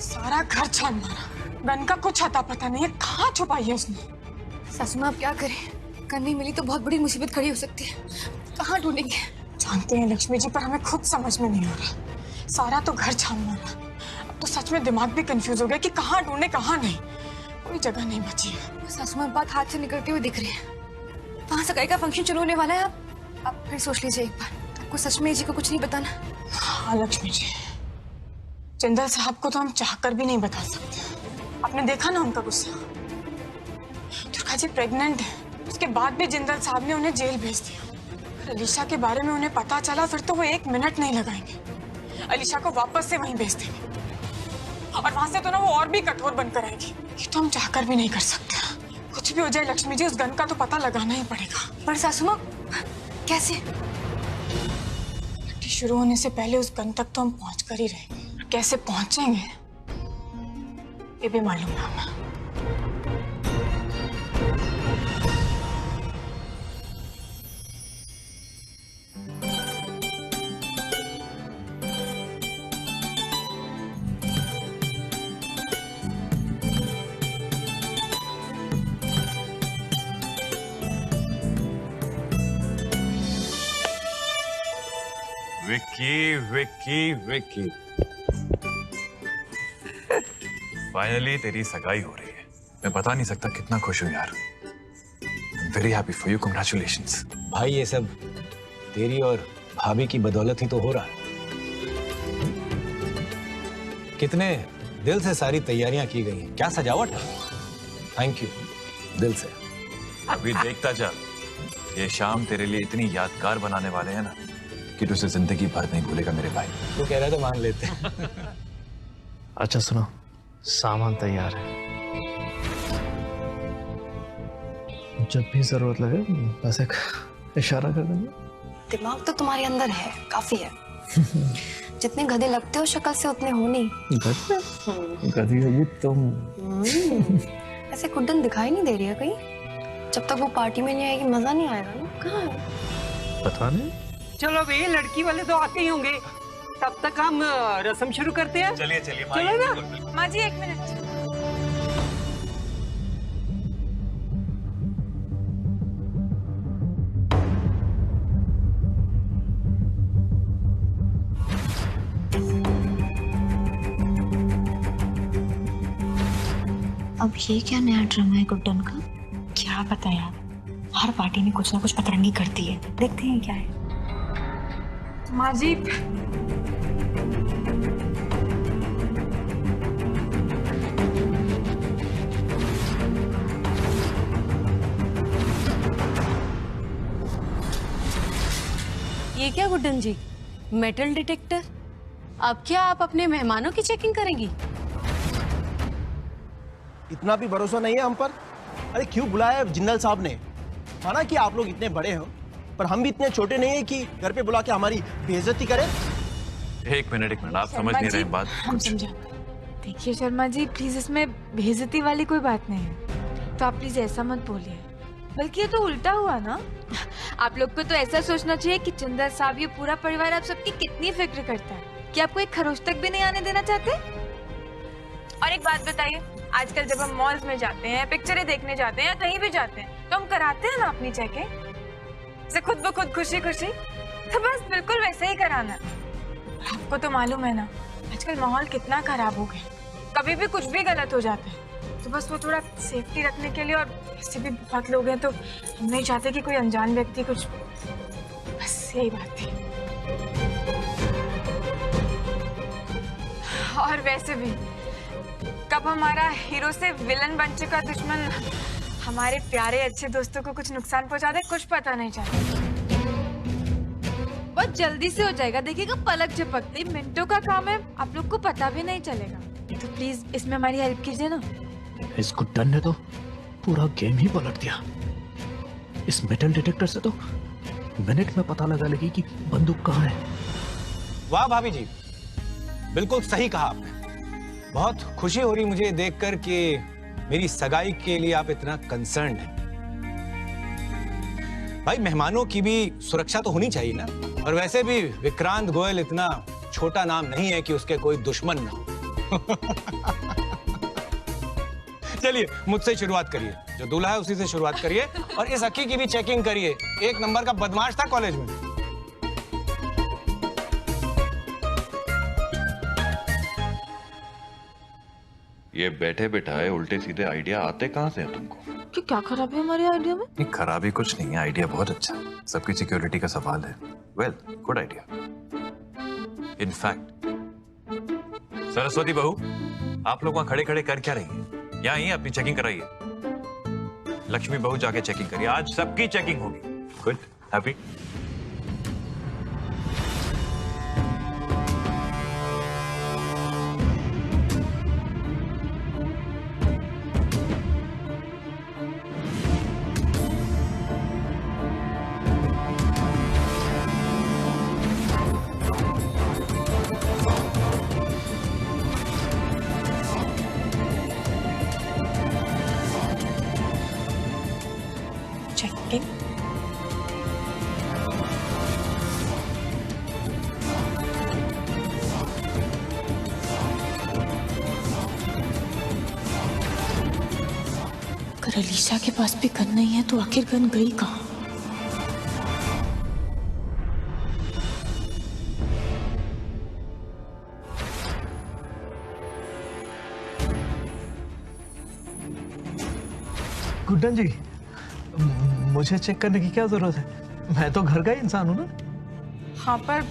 सारा घर छान मारा, गन का कुछ अता पता नहीं है, कहाँ छुपाई है उसने। सासू माँ अब क्या करें? गन नहीं मिली तो बहुत बड़ी मुसीबत खड़ी हो सकती है। कहाँ ढूंढेंगे? जानते हैं लक्ष्मी जी, पर हमें खुद समझ में नहीं आ रहा। सारा तो घर छान मारा, अब तो सच में दिमाग भी कंफ्यूज हो गया कि कहाँ ढूंढे कहाँ नहीं। कोई जगह नहीं बची है। सासू माँ बात हाथ से निकलते हुए दिख रही है। वहाँ सगाई का फंक्शन शुरू होने वाला है। आप फिर सोच लीजिए एक बार। आपको सच में जी को कुछ नहीं बताना? हाँ लक्ष्मी जी, जिंदल साहब को तो हम चाहकर भी नहीं बता सकते। आपने देखा ना उनका गुस्सा। दुर्गा जी प्रेग्नेंट है, उसके बाद भी जिंदल साहब ने उन्हें जेल भेज दिया। अगर अलीशा के बारे में उन्हें पता चला फिर तो वो 1 मिनट नहीं लगाएंगे, अलीशा को वापस से वहीं भेज देंगे। और वहां से तो ना वो और भी कठोर बनकर आएगी। ये तो हम चाहकर भी नहीं कर सकते। कुछ भी हो जाए लक्ष्मी जी, उस गन का तो पता लगाना ही पड़ेगा। पर सासू माँ कैसे? पार्टी शुरू होने से पहले उस गन तक तो हम पहुंच कर ही रहेंगे। कैसे पहुंचेंगे ये भी मालूम ना हमें। विक्की विक्की विक्की, फाइनली तेरी सगाई हो रही है। मैं बता नहीं सकता कितना खुश हूँ यार। Very happy for you, congratulations. भाई ये सब तेरी और भाभी की बदौलत ही तो हो रहा है। कितने दिल से सारी तैयारियां की गई हैं, क्या सजावट है। थैंक यू दिल से। अभी देखता जा, ये शाम तेरे लिए इतनी यादगार बनाने वाले हैं ना कि तुझे जिंदगी भर नहीं भूलेगा मेरे भाई। तू कह रहा तो मान लेते। अच्छा सुनो, सामान तैयार है, जब भी जरूरत लगे बस एक इशारा कर देंगे। दिमाग तो तुम्हारे अंदर है, काफी है। जितने गधे लगते हो शक्ल से उतने हो नहीं। गधी होगी तुम। ऐसे कुड्डन दिखाई नहीं दे रही है कहीं? जब तक वो पार्टी में नहीं आएगी मजा नहीं आएगा ना। कहाँ है? पता नहीं। चलो भाई, लड़की वाले तो आते ही होंगे, तब तक हम रस्म शुरू करते हैं। चलिए चलिए चलो ना। माँ जी 1 मिनट। अब ये क्या नया ड्रामा है गुड्डन का? क्या पता यार, हर पार्टी में कुछ ना कुछ पतरंगी करती है। देखते हैं क्या है। माँ जी ये क्या गुड्डन जी, मेटल डिटेक्टर? अब क्या आप अपने मेहमानों की चेकिंग करेंगी? इतना भी भरोसा नहीं है हम पर? अरे क्यों बुलाया जिंदल साहब ने? माना कि आप लोग इतने बड़े हो, पर हम भी इतने छोटे नहीं है कि घर पे बुला के हमारी बेइज्जती करें। एक मिनट, आप समझ नहीं रहे बात। हम समझा। देखिए शर्मा जी, प्लीज इसमें बेइज्जती वाली कोई बात नहीं है, तो आप प्लीज ऐसा मत बोलिए। बल्कि ये तो उल्टा हुआ ना। आप लोग को तो ऐसा सोचना चाहिए कि जिंदल साहब, ये पूरा परिवार आप सबकी कितनी फिक्र करता है कि आपको एक खरोच तक भी नहीं आने देना चाहते। और एक बात बताइए, आजकल जब हम मॉल्स में जाते हैं, पिक्चरें देखने जाते हैं या कहीं भी जाते हैं, तो हम कराते हैं ना अपनी चेकिंग से खुद ब खुद, खुशी खुशी। तो बस बिल्कुल वैसे ही कराना। आपको तो मालूम है ना आजकल माहौल कितना खराब हो गया, कभी भी कुछ भी गलत हो जाता है। तो बस वो थोड़ा सेफ्टी रखने के लिए, और ऐसे भी बहुत लोग हैं तो हम नहीं चाहते कि कोई अनजान व्यक्ति कुछ। बस यही बात थी। और वैसे भी कब हमारा हीरो से विलन बन चुका दुश्मन हमारे प्यारे अच्छे दोस्तों को कुछ नुकसान पहुंचा दे, कुछ पता नहीं चलता। बहुत जल्दी से हो जाएगा, देखिएगा पलक झपकते ही, मिनटों का काम है, आप लोग को पता भी नहीं चलेगा। तो प्लीज इसमें हमारी हेल्प कीजिए ना। इस गुड्डन ने तो पूरा गेम ही पलट दिया। इस मेटल डिटेक्टर से तो मिनट में पता लगा लगी कि बंदूक कहाँ है। वाह भाभी जी, बिल्कुल सही कहा आपने। बहुत खुशी हो रही मुझे देखकर कि मेरी सगाई के लिए आप इतना कंसर्न्ड हैं। भाई मेहमानों की भी सुरक्षा तो होनी चाहिए ना, और वैसे भी विक्रांत गोयल इतना छोटा नाम नहीं है कि उसके कोई दुश्मन ना हो। चलिए मुझसे शुरुआत करिए, जो दूल्हा है उसी से शुरुआत करिए, और इस अक्की की भी चेकिंग करिए। एक नंबर का बदमाश था कॉलेज में। ये बैठे बैठाए उल्टे सीधे आइडिया आते कहाँ से हैं तुमको? कि क्या खराबी है हमारे आइडिया में? नहीं, खराबी कुछ नहीं है, आइडिया बहुत अच्छा है। सबकी सिक्योरिटी का सवाल है। Well, good idea. In fact Saraswati बहू, आप लोग वहां खड़े खड़े कर क्या रही हैं? यहाँ ही अपनी चेकिंग कराइए। लक्ष्मी बहू जाके चेकिंग करिए, आज सबकी चेकिंग होगी। Good, happy? चेकिंग अगर अलीशा के पास भी गन नहीं है तो आखिर गन गई कहाँ? गुड्डन जी, मुझे चेक करने की क्या जरूरत है? मैं तो घर का ही इंसान हूँ ना। हाँ, पर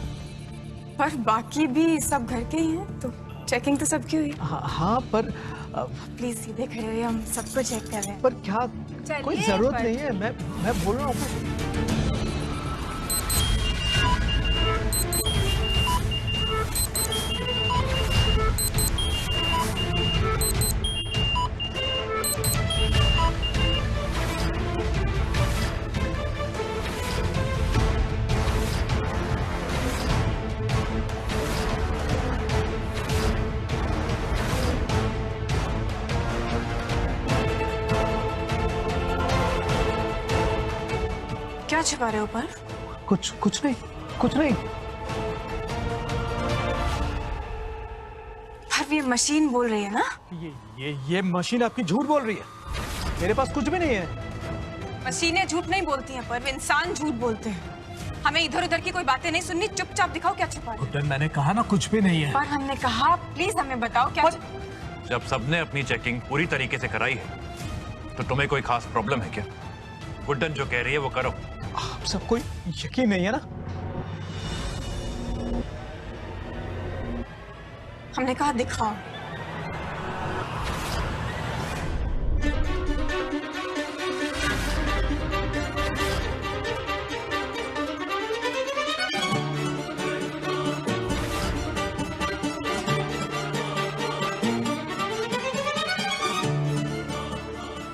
बाकी भी सब घर के ही हैं, तो चेकिंग तो सबकी हुई। हाँ पर प्लीज सीधे खड़े रहिए, हम सबको चेक कर रहे हैं। पर क्या कोई जरूरत नहीं है, मैं बोल रहा हूँ। क्या छिपा रहे हो पर? कुछ नहीं। पर ये मशीन बोल रही है ना? ये मशीन आपकी झूठ बोल रही है। मेरे पास कुछ भी नहीं है। मशीनें झूठ नहीं बोलती हैं, पर इंसान झूठ बोलते हैं। हमें इधर उधर की कोई बातें नहीं सुननी, चुपचाप दिखाओ क्या छिपा रहे हो। मैंने कहा ना कुछ भी नहीं है। पर हमने कहा प्लीज हमें बताओ क्या जब सबने अपनी चेकिंग पूरी तरीके से कराई है तो तुम्हें कोई खास प्रॉब्लम है क्या? गुड्डन जो कह रही है वो करो। आप सबको यकीन नहीं है ना? हमने कहा दिखाओ।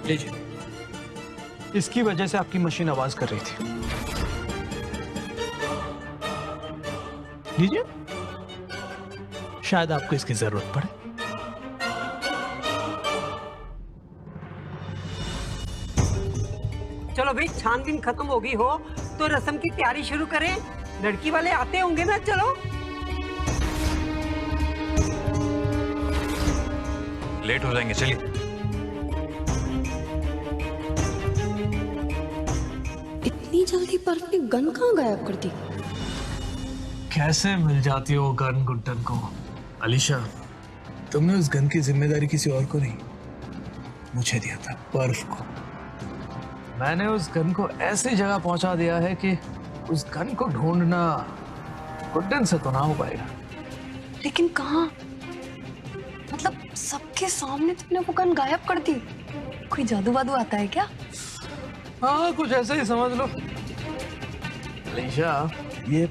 लीजिए, इसकी वजह से आपकी मशीन आवाज कर रही थी। लीजिए, शायद आपको इसकी जरूरत पड़े। चलो भाई, छानबीन खत्म हो गई हो तो रस्म की तैयारी शुरू करें। लड़की वाले आते होंगे ना। चलो, लेट हो जाएंगे, चलिए। इतनी जल्दी पर्व की गन कहाँ गायब कर दी? कैसे मिल जाती हो गन गुड्डन को? अलीशा, तुमने उस गन की जिम्मेदारी किसी और को नहीं, मुझे दिया था, पर्व को। मैंने उस गन को ऐसी जगह पहुंचा दिया है कि उस गन को ढूंढना गुड्डन से तो ना हो पाएगा। लेकिन कहाँ? मतलब सबके सामने तुमने वो गन गायब कर दी। कोई जादू वादू आता है क्या? हाँ, कुछ ऐसा ही समझ लो। अलीशा, ये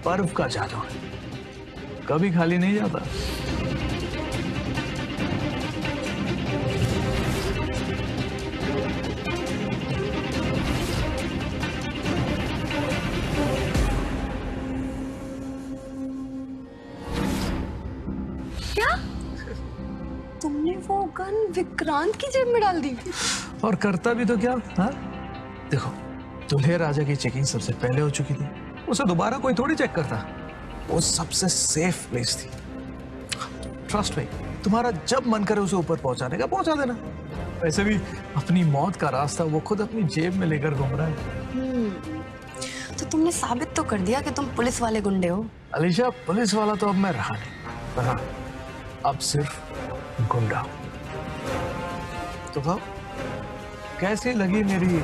पर्व का जादू है, कभी खाली नहीं जाता। क्या? विक्रांत की जेब में डाल दी। और करता भी तो क्या? हाँ देखो, दुल्हे राजा की चेकिंग सबसे पहले हो चुकी थी, उसे दोबारा कोई थोड़ी चेक करता। वो सबसे सेफ प्लेस थी। ट्रस्ट में, तुम्हारा जब मन करे उसे ऊपर पहुंचाने का पहुंचा देना। वैसे भी अपनी मौत का रास्ता वो खुद अपनी जेब में लेकर घूम रहा है। तो तुमने साबित तो कर दिया कि तुम पुलिस वाले गुंडे हो। अलीशा, पुलिस वाला तो अब मैं रहा नहीं, पर हाँ, अब सिर्फ गुंडा हूं। तो कहो, कैसी लगी मेरी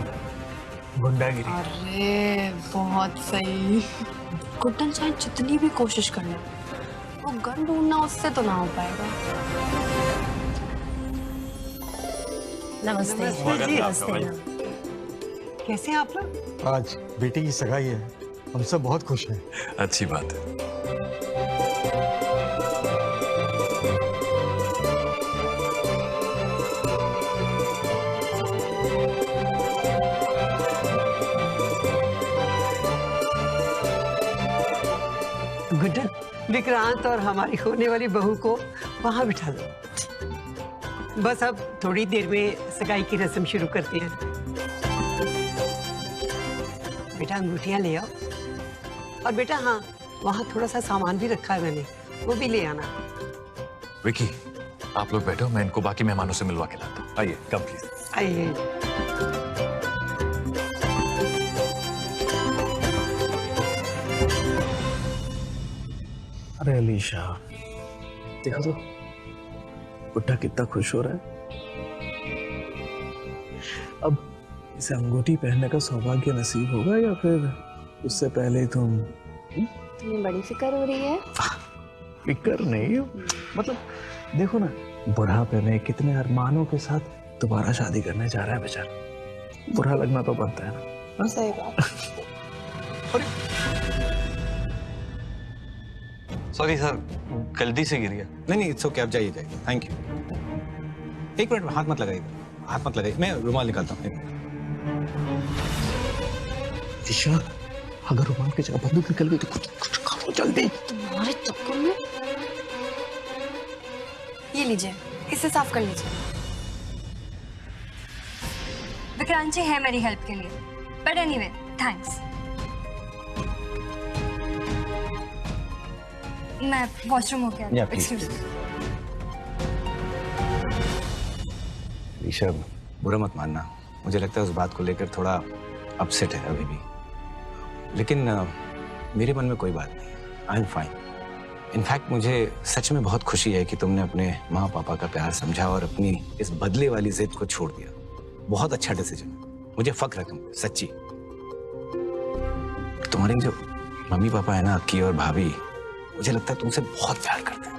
गुंडागिरी? अरे बहुत सही। गुड्डन चाहे जितनी भी कोशिश कर ले, वो गन ढूंढना उससे तो ना हो पाएगा। नमस्ते। कैसे हैं आप लोग? आज बेटी की सगाई है, हम सब बहुत खुश हैं। अच्छी बात है। गुड्डन, विक्रांत और हमारी होने वाली बहू को वहां बिठा दो। बस अब थोड़ी देर में सगाई की रस्म शुरू करते हैं। बेटा अंगूठियां ले आओ। और बेटा हाँ, वहाँ थोड़ा सा सामान भी रखा है मैंने, वो भी ले आना। विकी, आप लोग बैठो, मैं इनको बाकी मेहमानों से मिलवा के लाता हूँ। आइए, कम प्लीज। आइए। अरे अलीशा, देखो तो गुड्डा कितना खुश हो रहा है। अब इसे अंगूठी पहनने का सौभाग्य नसीब होगा या फिर उससे पहले तुम्हें बड़ी फिक्र हो रही है? फिक्र नहीं, मतलब देखो ना, बुढ़ापे में कितने अरमानों के साथ दोबारा शादी करने जा रहा है बेचारा। बुरा लगना तो बनता है ना। सही बात। सॉरी सर, गलती से गिर गया। नहीं, इट्स ओके, आप जाइए जाइए। Thank you. एक मिनट, हाथ मत लगाइए, हाथ मत लगाइए, मैं रुमाल निकालता हूँ। ईशा, अगर रुमाल की जगह बंदूक निकल गई तो कुछ करो जल्दी। तुम्हारे चक्कर में। ये लीजिए, इसे साफ कर लीजिए। विक्रांत जी है मेरी हेल्प के लिए, बट एनीवे थैंक्स। मैं वॉशरूम हो गया। Excuse me. ईशा, बुरा मत मानना, मुझे लगता है उस बात को लेकर थोड़ा अपसेट है अभी भी, लेकिन मेरे मन में कोई बात नहीं। I am fine. इनफैक्ट मुझे सच में बहुत खुशी है कि तुमने अपने माँ पापा का प्यार समझा और अपनी इस बदले वाली जिद को छोड़ दिया। बहुत अच्छा डिसीजन, मुझे फक्र है तुम पे, सच्ची। तुम्हारे जो मम्मी पापा है ना, अक्की और भाभी, मुझे लगता है तुमसे बहुत प्यार करते हैं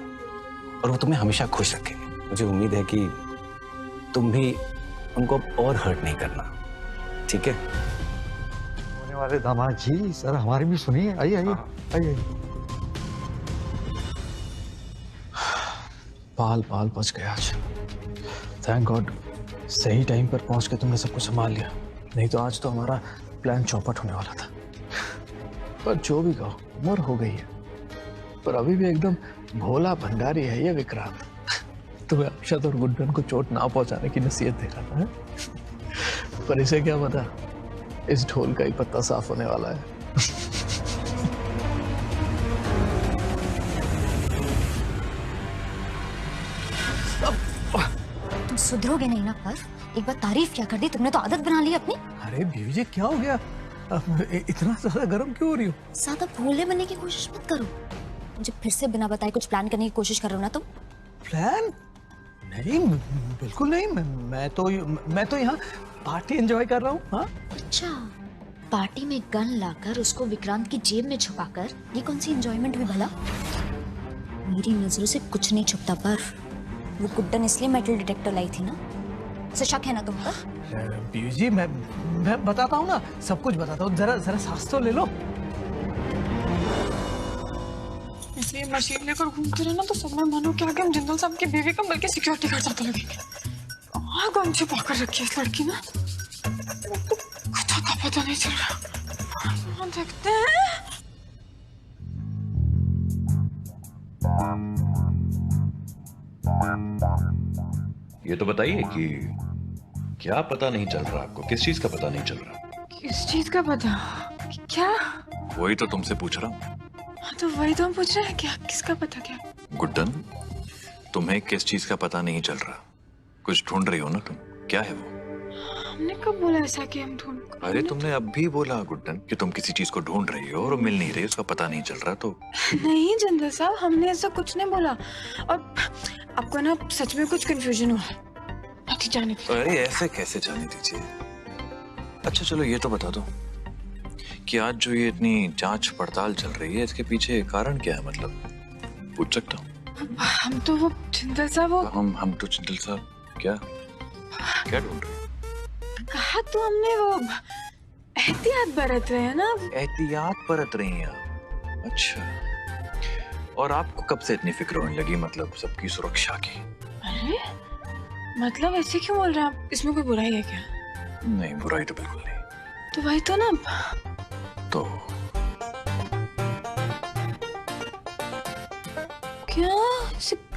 और वो तुम्हें हमेशा खुश रखेंगे। मुझे उम्मीद है कि तुम भी उनको और हर्ट नहीं करना, ठीक है? होने वाले दामाद जी, सर हमारी भी सुनिए। आइए आइए आइए। पाल बच गया आज। थैंक गॉड, सही टाइम पर पहुंच के तुमने सब कुछ संभाल लिया, नहीं तो आज तो हमारा प्लान चौपट होने वाला था। पर जो भी कहो, उम्र हो गई है, पर अभी भी एकदम भोला भंडारी है ये विक्रांत। तुम्हें अक्षत और गुड्डन को चोट ना पहुंचाने की नसीहत दे रहा है, पर इसे क्या पता, इस ढोल का ही पत्ता साफ होने वाला है। तुम सुधरोगे नहीं ना पर्व? एक बार तारीफ क्या कर दी तुमने, तो आदत बना ली अपनी। अरे बीवी जी, क्या हो गया? इतना ज्यादा गर्म क्यों हो रही हो? ज्यादा भोले बनने की कोशिश मत करो। मुझे फिर से बिना बताए कुछ प्लान करने की कोशिश कर रहे हो ना तुम? प्लान? नहीं, बिल्कुल नहीं। मैं तो यहाँ पार्टी एंजॉय कर रहा हूँ। हाँ? अच्छा, पार्टी में गन लाकर उसको विक्रांत की जेब में छुपाकर, ये कौन सी एंजॉयमेंट हुई भला? मेरी नजरों से कुछ नहीं छुपता पर्व। वो गुड्डन इसलिए मेटल डिटेक्टर लाई थी ना, उसे शक है ना तुम पर? बीवी जी, मैं बताता हूँ ना, सब कुछ बताता हूँ। जरा सांस तो ले लो। इसलिए मशीन लेकर घूमते रहे ना, तो सब में मानो कि आगे हम जिंदल साहब की बीवी का बल्कि सिक्योरिटी गार्ड ज्यादा लगेंगे। गन छुपा कर रखी है इस लड़की ने, कुछ का पता नहीं चल रहा। देखते हैं। ये तो बताइए कि क्या पता नहीं चल रहा आपको? किस चीज का पता नहीं चल रहा? किस चीज का पता? क्या? वही तो तुमसे पूछ रहा हूँ। हाँ तो वही तो हम पूछ रहे हैं, क्या किसका पता? क्या गुड्डन, तुम्हें किस चीज का पता नहीं चल रहा? कुछ ढूंढ रही हो ना तुम, क्या है वो? हमने कब बोला ऐसा कि हम ढूंढ? अरे तुमने अब भी बोला गुड्डन कि तुम किसी चीज को ढूंढ रही हो और मिल नहीं रही, उसका पता नहीं चल रहा। तो नहीं जिंदल साहब, हमने ऐसा कुछ नहीं बोला। और आपको ना सच में कुछ कंफ्यूजन हुआ है। बाकी जाने दीजिए। अरे ऐसे कैसे जाने दीजिए। अच्छा चलो ये तो बता दो कि आज जो ये इतनी जांच पड़ताल चल रही है, इसके पीछे कारण क्या है? मतलब पूछ सकता हूँ? हम तो वो जिंदल साहब, वो हम तो जिंदल साहब क्या क्या ढूंढ रहे हैं? कहा तो हमने वो एहतियात बरत रहे हैं ना। एहतियात बरत रही हैं आप? अच्छा, और आपको कब से इतनी फिक्र होने लगी, मतलब सबकी सुरक्षा की? अरे मतलब ऐसे क्यों बोल रहे हैं आप? इसमें कोई बुराई है क्या? नहीं, बुराई तो बिल्कुल नहीं। तो वही तो ना। तो क्या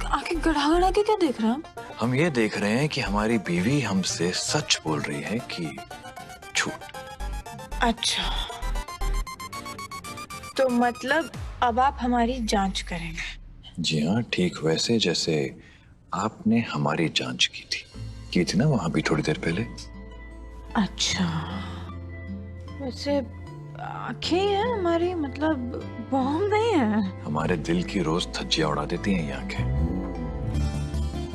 आंखें गड़ा गड़ा के क्या देख रहे हैं? हम ये देख रहे हैं कि हमारी बीवी हमसे सच बोल रही है कि झूठ। अच्छा, तो मतलब अब आप हमारी जांच करेंगे? जी हाँ, ठीक वैसे जैसे आपने हमारी जांच की थी ना वहां भी थोड़ी देर पहले। अच्छा, वैसे आंखें हैं हमारी, मतलब बॉम्ब नहीं है? हमारे दिल की रोज धज्जियां उड़ा देती हैं ये आंखें।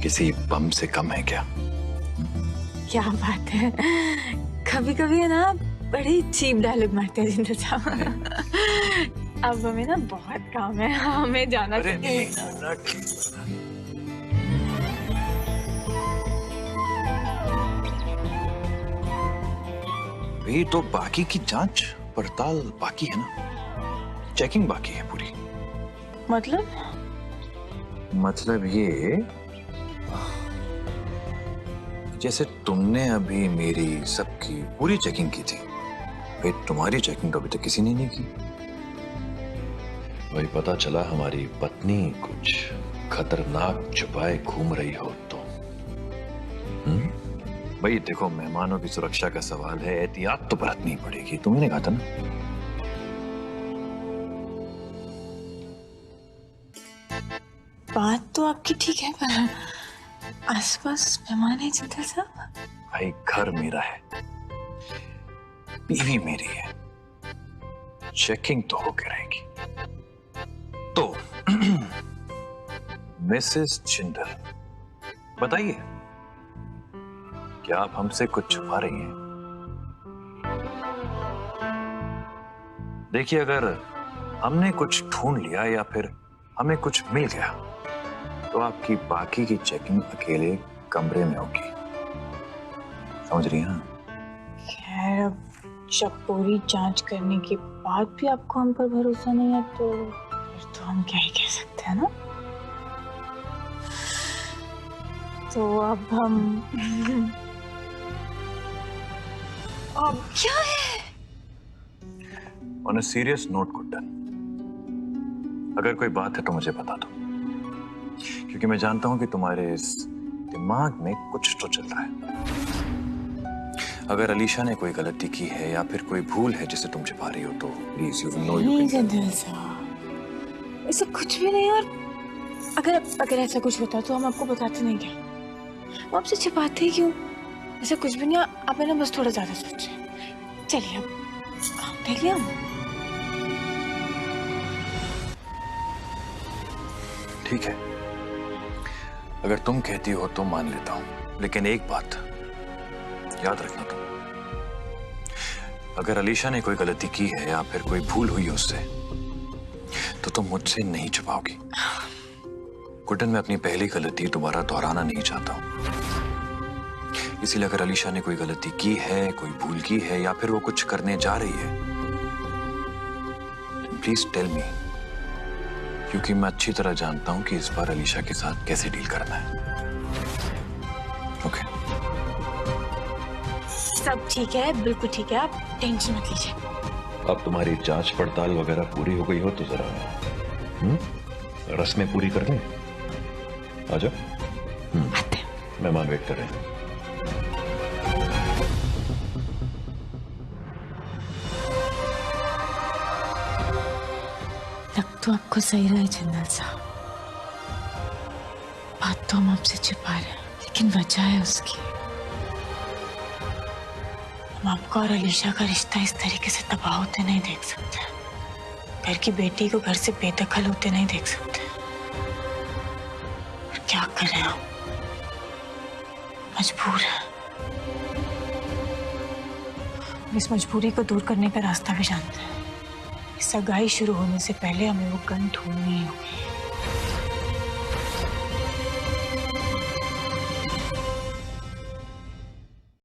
किसी बम से कम है क्या? क्या बात है, कभी कभी है ना बड़ी चीप डायलॉग मारते हैं जिंदल साहब। अब हमें ना बहुत काम है, हमें जाना चाहिए। ये तो बाकी की जांच पड़ताल बाकी है ना, चेकिंग बाकी है पूरी। मतलब ये जैसे तुमने अभी मेरी सबकी पूरी चेकिंग की थी, भाई तुम्हारी चेकिंग तो अभी तक किसी ने नहीं की। वही पता चला हमारी पत्नी कुछ खतरनाक छुपाए घूम रही हो तो। भाई देखो, मेहमानों की सुरक्षा का सवाल है, एहतियात तो बरतनी पड़ेगी। तुमने कहा था ना। बात तो आपकी ठीक है, पर आसपास मेहमान है जिंदल साहब। भाई घर मेरा है, बीवी मेरी है, चेकिंग तो होके रहेगी। तो मिसेस जिंदल, बताइए क्या आप हमसे कुछ छुपा रही हैं? देखिए, अगर हमने कुछ ढूंढ लिया या फिर हमें कुछ मिल गया तो आपकी बाकी की चेकिंग अकेले कमरे में होगी, समझ रही हैं? खैर, अब जब पूरी जांच करने के बाद भी आपको हम पर भरोसा नहीं है तो फिर तो हम क्या ही कह सकते हैं ना। तो अब हम अब क्या है? On a serious note Guddan, अगर कोई बात है तो मुझे बता दो, क्योंकि मैं जानता हूं कि तुम्हारे इस दिमाग में कुछ तो चल रहा है। अगर अलीशा ने कोई गलती की है या फिर कोई भूल है जिसे तुम छिपा रही हो तो प्लीज यू नो यू नहीं जिंदल साहब, ऐसा कुछ भी नहीं। और अगर ऐसा कुछ होता तो हम आपको बताते नहीं क्या? हम आपसे छिपाते ही क्यों? ऐसा कुछ भी नहीं। आप है ना बस थोड़ा ज्यादा सोचे। चलिए अब देख लिया। ठीक है, अगर तुम कहती हो तो मान लेता हूं, लेकिन एक बात याद रखना तुम, अगर अलीशा ने कोई गलती की है या फिर कोई भूल हुई है उससे तो तुम मुझसे नहीं छुपाओगी। गुड्डन, मैं अपनी पहली गलती दोबारा दोहराना नहीं चाहता हूं, इसीलिए अगर अलीशा ने कोई गलती की है, कोई भूल की है या फिर वो कुछ करने जा रही है, प्लीज टेल मी, क्योंकि मैं अच्छी तरह जानता हूं कि इस बार अलीशा के साथ कैसे डील करना है। ओके? सब ठीक है, बिल्कुल ठीक है, आप टेंशन मत लीजिए। अब तुम्हारी जांच पड़ताल वगैरह पूरी हो गई हो तो जरा रस्में पूरी कर लें। आ जाओ। मेहमान वेट कर रहे हैं। लग तो आपको सही रहा है जिंदल साहब, बात तो हम आपसे छुपा रहे हैं, लेकिन वजह है उसकी। हम आपका और अलीशा का रिश्ता इस तरीके से तबाह होते नहीं देख सकते। घर की बेटी को घर से बेदखल होते नहीं देख सकते। और क्या करें हम, मजबूर हैं। इस मजबूरी को दूर करने का रास्ता भी जानते हैं। सगाई शुरू होने से पहले हमें वो गन ढूंढनी होगी।